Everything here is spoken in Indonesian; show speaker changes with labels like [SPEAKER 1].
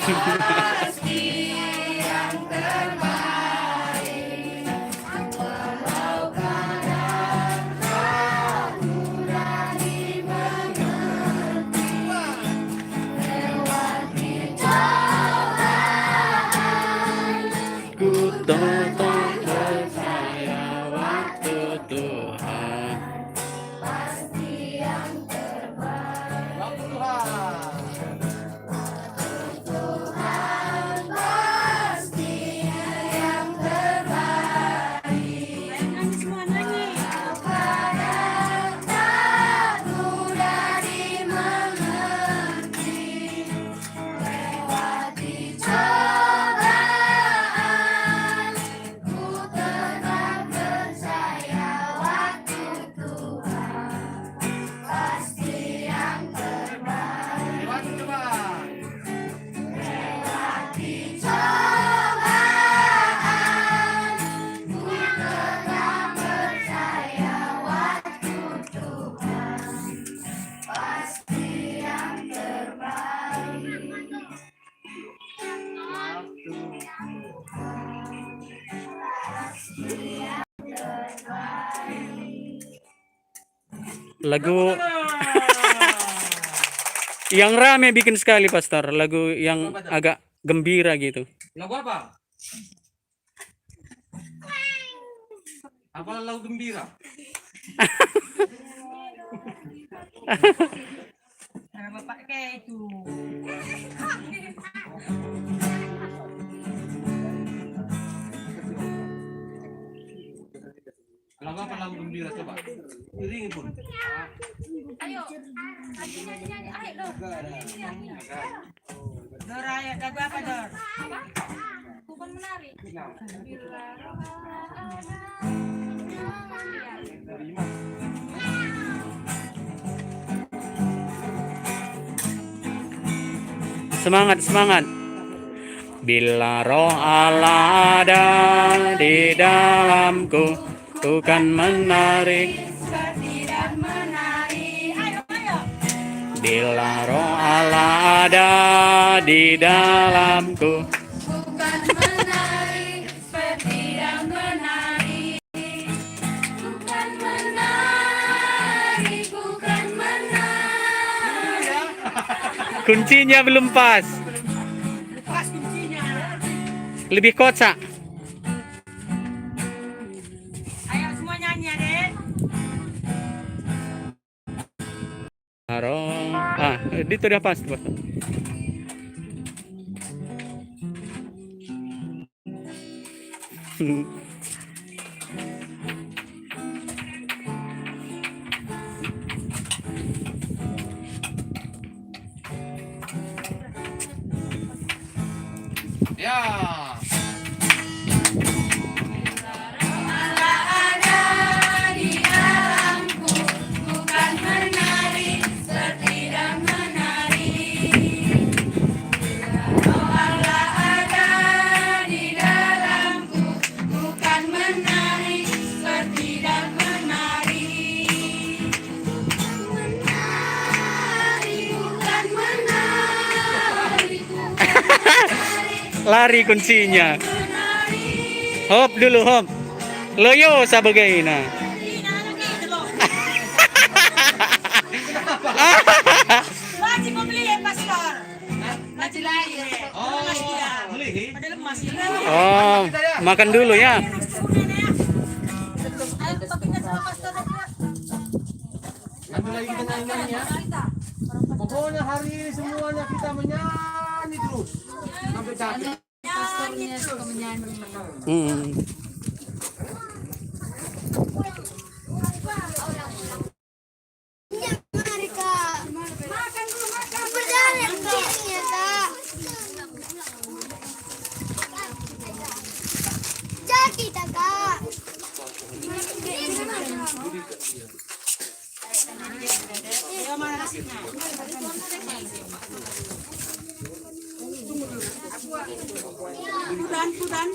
[SPEAKER 1] Pasti yang terbaik. Walau kadang ragu dan dimengerti, lewati cobaan, ku tetap percaya waktu Tuhan pasti yang terbaik. Waktu Tuhan pasti yang terbaik. Kadang ragu dan dimengerti, lewati cobaan, ku tetap percaya waktu Tuhan pasti yang terbaik. Lewati cobaan, ku tetap percaya waktu Tuhan pasti yang terbaik.
[SPEAKER 2] Lagu yang rame bikin sekali, Pastor. Lagu yang agak gembira gitu.
[SPEAKER 3] Lagu apa? Apa lagu gembira?
[SPEAKER 4] Karena bapak kayak itu.
[SPEAKER 3] Lagu apa lagu gembira coba? Iringi pun.
[SPEAKER 1] Ayo, nyanyi, ayo dong.
[SPEAKER 4] Dor, ayo lagu apa Dor?
[SPEAKER 1] Bukan menari. Bila roh
[SPEAKER 2] Semangat, semangat. Bila roh Allah ada di dalamku, ku kan menari.
[SPEAKER 1] seperti dan menari. Ayo, ayo.
[SPEAKER 2] Bila roh Allah ada di dalamku,
[SPEAKER 1] Bukan menari, seperti dan menari. Bukan menari, bukan menari.
[SPEAKER 2] kuncinya belum pas.
[SPEAKER 4] Pas kuncinya.
[SPEAKER 2] Lebih kocak.
[SPEAKER 4] Ayo semua nyanyi ya, Dek.
[SPEAKER 2] Roh, itu udah pas, Pastor.
[SPEAKER 3] Ya.
[SPEAKER 1] Ada di dalamku, bukan menari, seperti dan menari. Roh Allah ada di dalamku, bukan menari, seperti dan menari. Bukan menari,
[SPEAKER 2] Lari kuncinya.
[SPEAKER 1] menari.
[SPEAKER 2] Hop dulu, hop. Loyo sebagai nah.
[SPEAKER 4] Wajib membeli ya, Pastor.
[SPEAKER 1] Masih lahir.
[SPEAKER 3] Oh, beli.
[SPEAKER 4] Ada lemas ya.
[SPEAKER 2] Oh, makan dulu ya.
[SPEAKER 4] Ayo pakai sama Pastor aja.
[SPEAKER 3] Nanti lagi kita nyanyi ya. Pokoknya hari ini semuanya kita menyanyi terus sampai capek.
[SPEAKER 1] Pastornya suka menyanyi. Mari Kak. Makan dulu, makan. Berjalan kayaknya Kak. Jadi Kak.
[SPEAKER 4] Ayo mana nasinya? Kudan.